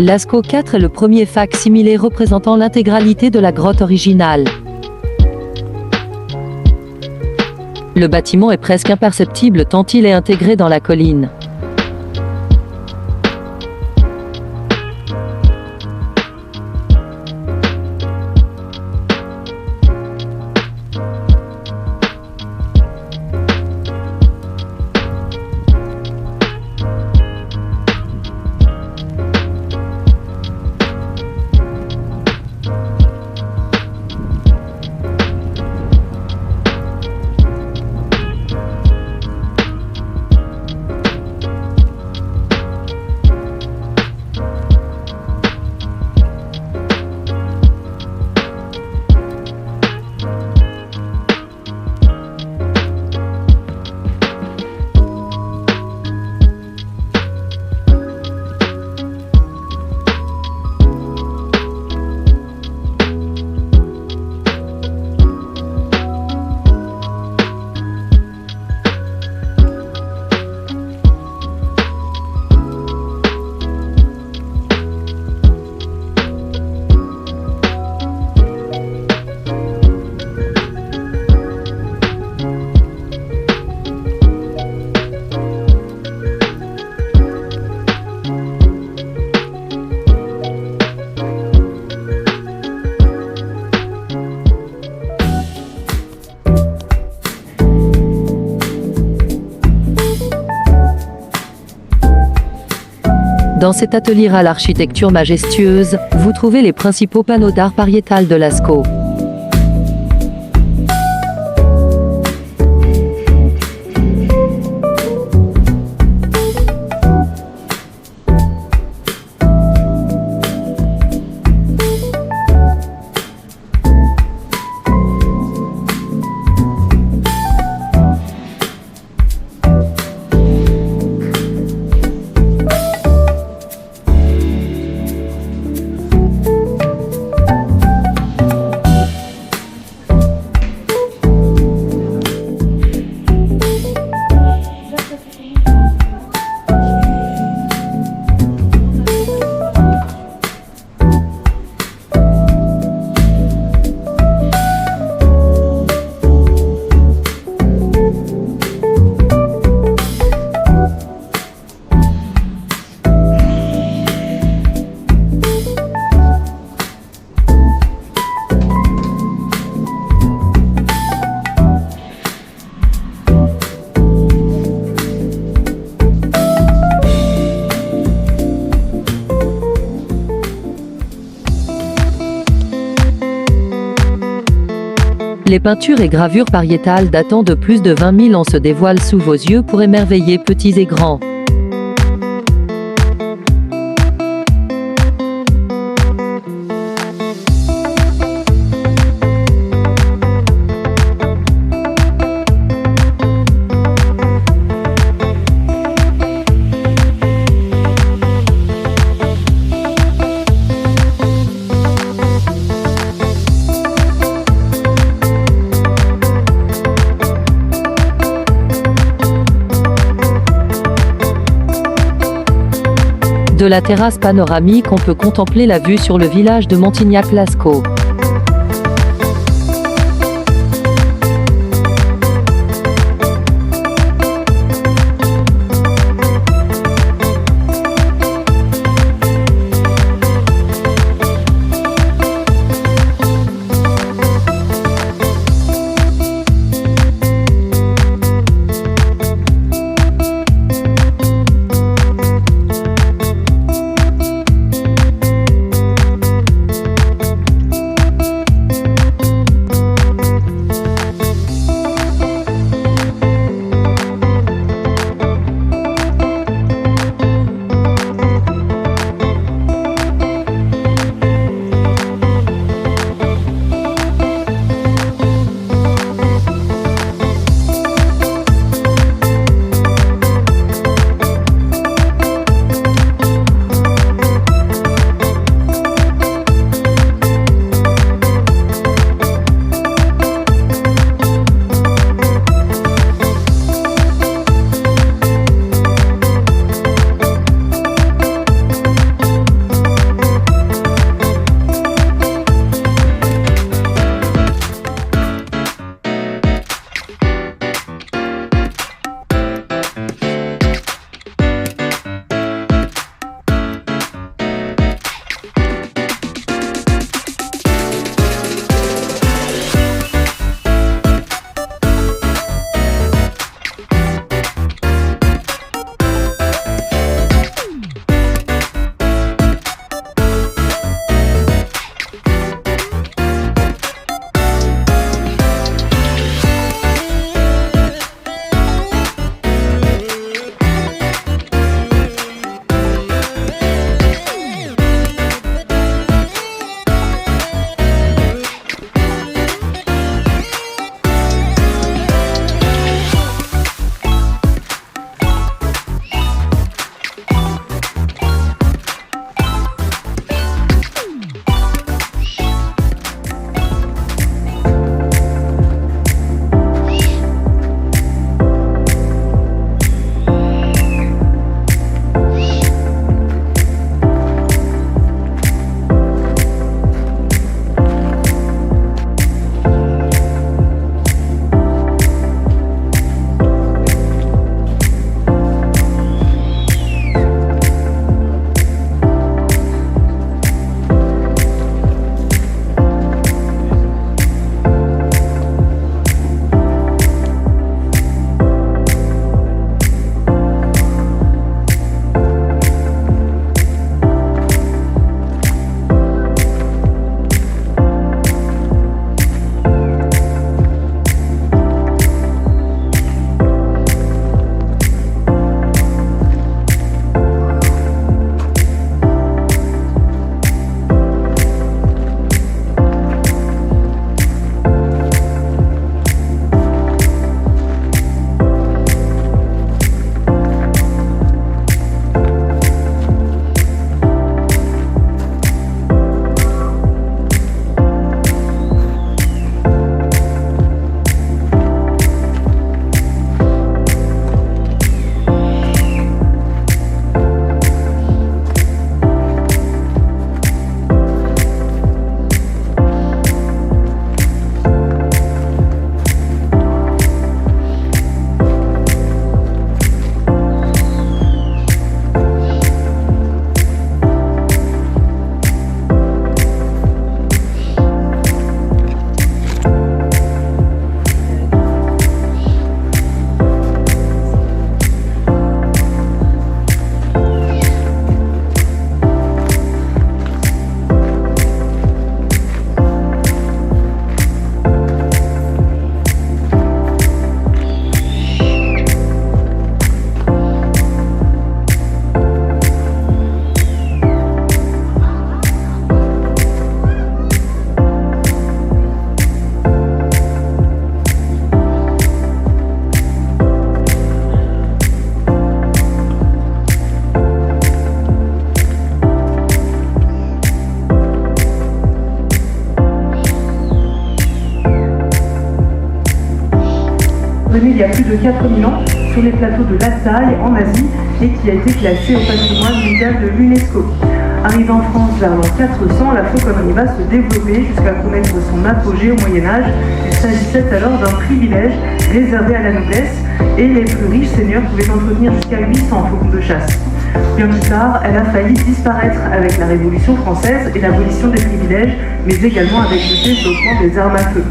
Lascaux 4 est le premier fac-similé représentant l'intégralité de la grotte originale. Le bâtiment est presque imperceptible tant il est intégré dans la colline. Dans cet atelier à l'architecture majestueuse, vous trouvez les principaux panneaux d'art pariétal de Lascaux. Les peintures et gravures pariétales datant de plus de 20 000 ans se dévoilent sous vos yeux pour émerveiller petits et grands. De la terrasse panoramique, on peut contempler la vue sur le village de Montignac-Lascaux. venue il y a plus de 4000 ans sur les plateaux de Lathaï en Asie et qui a été classée au patrimoine mondial de l'UNESCO. Arrivant en France vers l'an 400, la fauconnerie va se développer jusqu'à connaître son apogée au Moyen-Âge. Il s'agissait alors d'un privilège réservé à la noblesse et les plus riches seigneurs pouvaient entretenir jusqu'à 800 faucons de chasse. Bien plus tard, elle a failli disparaître avec la Révolution française et l'abolition des privilèges, mais également avec le développement des armes à feu.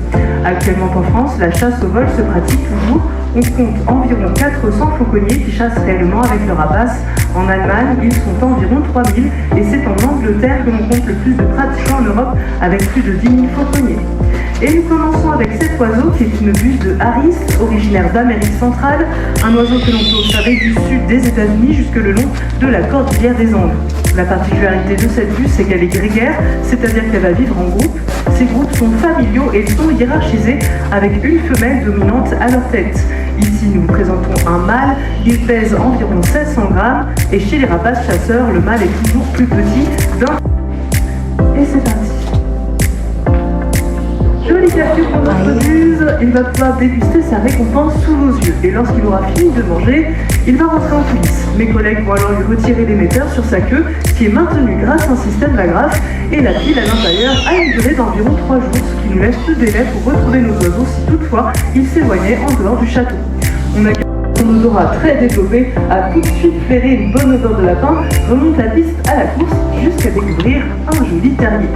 Actuellement en France, la chasse au vol se pratique toujours. On compte environ 400 fauconniers qui chassent réellement avec leur rapace. En Allemagne, ils sont environ 3000 et c'est en Angleterre que l'on compte le plus de pratiquants en Europe avec plus de 10 000 fauconniers. Et nous commençons avec cet oiseau qui est une buse de Harris, originaire d'Amérique centrale, un oiseau que l'on peut observer du sud des États-Unis jusque le long de la cordillère des Andes. La particularité de cette buse, c'est qu'elle est grégaire, c'est-à-dire qu'elle va vivre en groupe. Ces groupes sont familiaux et sont hiérarchisés avec une femelle dominante à leur tête. Ici, nous vous présentons un mâle, il pèse environ 1600 grammes et chez les rapaces chasseurs, le mâle est toujours plus petit d'un... Et c'est parti. Jolie capture pour notre buse, il va pouvoir déguster sa récompense sous vos yeux. Et lorsqu'il aura fini de manger, il va rentrer en coulisses. Mes collègues vont alors lui retirer l'émetteur sur sa queue, qui est maintenu grâce à un système d'agrafe, et la pile à l'intérieur a une durée d'environ 3 jours, ce qui nous laisse peu de délai pour retrouver nos oiseaux si toutefois ils s'éloignaient en dehors du château. On a son odorat très développé, a tout de suite flairé une bonne odeur de lapin, remonte la piste à la course jusqu'à découvrir un joli terrier.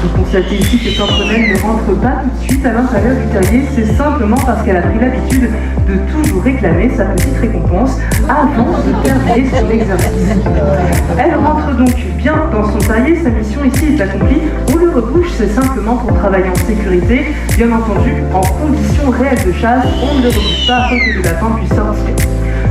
Vous constatez ici que Pimprenelle ne rentre pas tout de suite à l'intérieur du terrier, c'est simplement parce qu'elle a pris l'habitude de toujours réclamer sa petite récompense avant de terminer son exercice. Elle rentre donc bien dans son terrier, sa mission ici est accomplie. On le rebouche, c'est simplement pour travailler en sécurité, bien entendu en conditions réelles de chasse, on ne le rebouche pas afin que le lapin puisse sortir.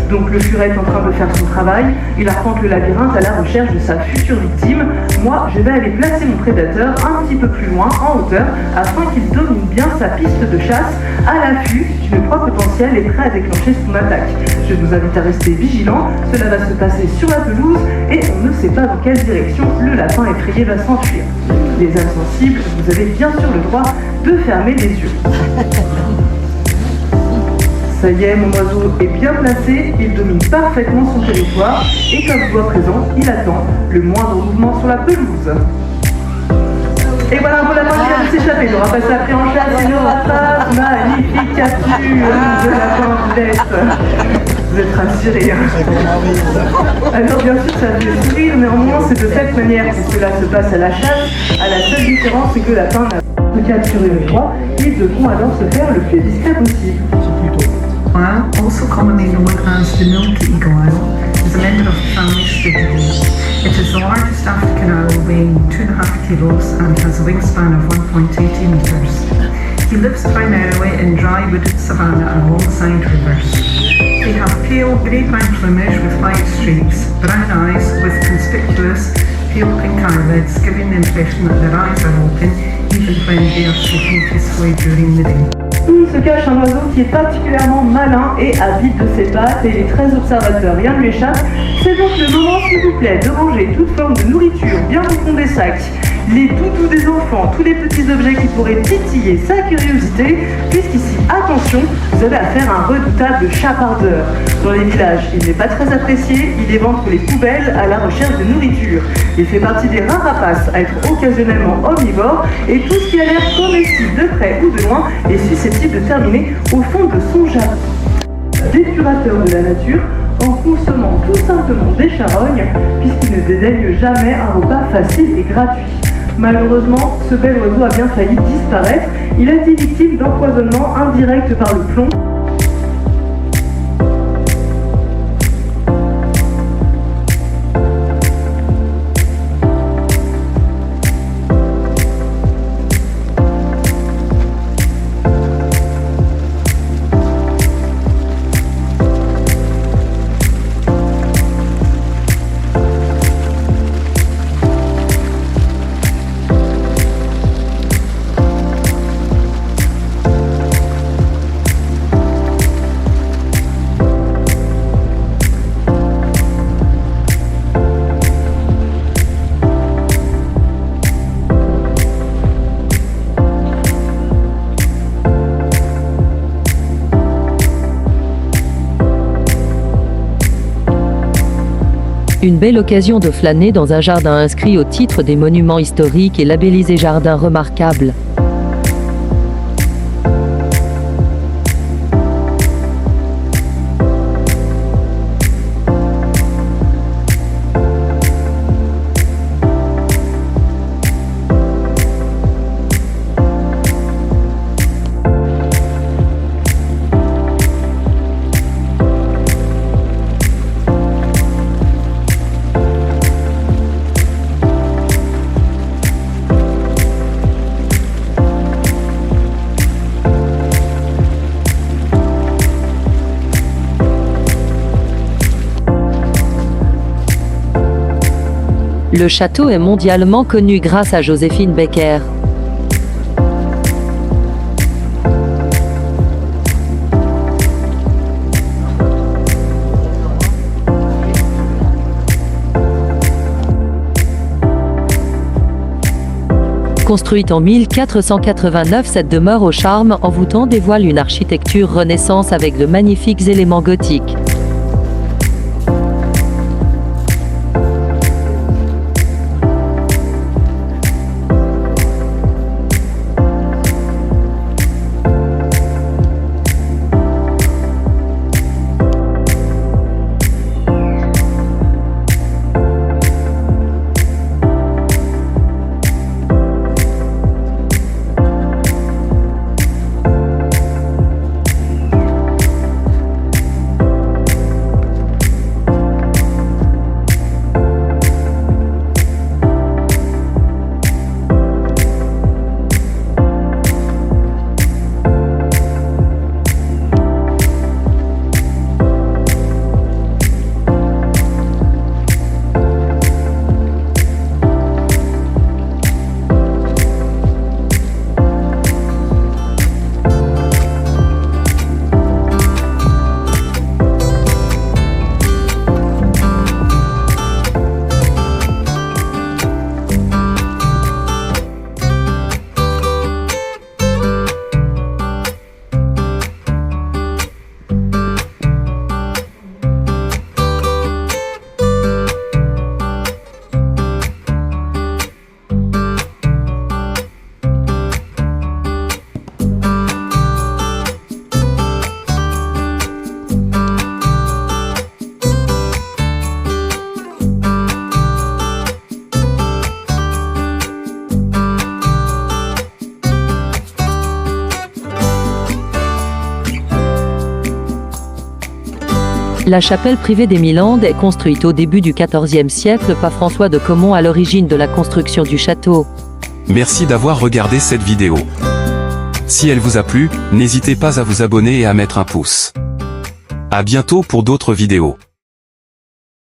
Donc le furet est en train de faire son travail, il arpente le labyrinthe à la recherche de sa future victime. Moi, je vais aller placer mon prédateur un petit peu plus loin, en hauteur, afin qu'il domine bien sa piste de chasse, à l'affût d'une proie potentielle et prêt à déclencher son attaque. Je vous invite à rester vigilant, cela va se passer sur la pelouse et on ne sait pas dans quelle direction le lapin effrayé va s'enfuir. Les âmes sensibles, vous avez bien sûr le droit de fermer les yeux. Ça y est, mon oiseau est bien placé, il domine parfaitement son territoire et comme voix présent, il attend le moindre mouvement sur la pelouse. Et voilà un peu lapin qui vient de s'échapper, il aura passé après en chasse et le rattrape. Magnifique capture de lapin vedette. Vous êtes rassurés. Alors bien sûr ça fait sourire, néanmoins c'est de cette manière que cela se passe à la chasse. À la seule différence c'est que le lapin n'a pas de capturer le proie, ils devront alors se faire le plus discret possible. Also commonly known as the milky eagle, is a member of the family Strigidae. It is the largest African owl, weighing 2.5 kilos and has a wingspan of 1.80 meters. He lives primarily in dry wooded savanna alongside rivers. They have pale grey-brown plumage with white streaks, brown eyes with conspicuous pale pink eyelids, giving the impression that their eyes are open even when they are sleeping peacefully during the day. Où se cache un oiseau qui est particulièrement malin et avide de ses pattes et il est très observateur, rien ne lui échappe. C'est donc le moment, s'il vous plaît, de ranger toute forme de nourriture bien au fond des sacs, les toutous des enfants, tous les petits objets qui pourraient titiller sa curiosité, puisqu'ici, attention, vous avez affaire à un redoutable chapardeur. Dans les villages, il n'est pas très apprécié, il éventre les poubelles à la recherche de nourriture. Il fait partie des rares rapaces à être occasionnellement omnivore et tout ce qui a l'air comestible de près ou de loin est susceptible de terminer au fond de son jardin. Dépurateur de la nature, en consommant tout simplement des charognes, puisqu'il ne dédaigne jamais un repas facile et gratuit. Malheureusement, ce bel oiseau a bien failli disparaître. Il a été victime d'empoisonnement indirect par le plomb. Une belle occasion de flâner dans un jardin inscrit au titre des monuments historiques et labellisé jardin remarquable. Le château est mondialement connu grâce à Joséphine Baker. Construite en 1489, cette demeure au charme envoûtant dévoile une architecture Renaissance avec de magnifiques éléments gothiques. La chapelle privée des Milandes est construite au début du XIVe siècle par François de Caumont à l'origine de la construction du château. Merci d'avoir regardé cette vidéo. Si elle vous a plu, n'hésitez pas à vous abonner et à mettre un pouce. À bientôt pour d'autres vidéos.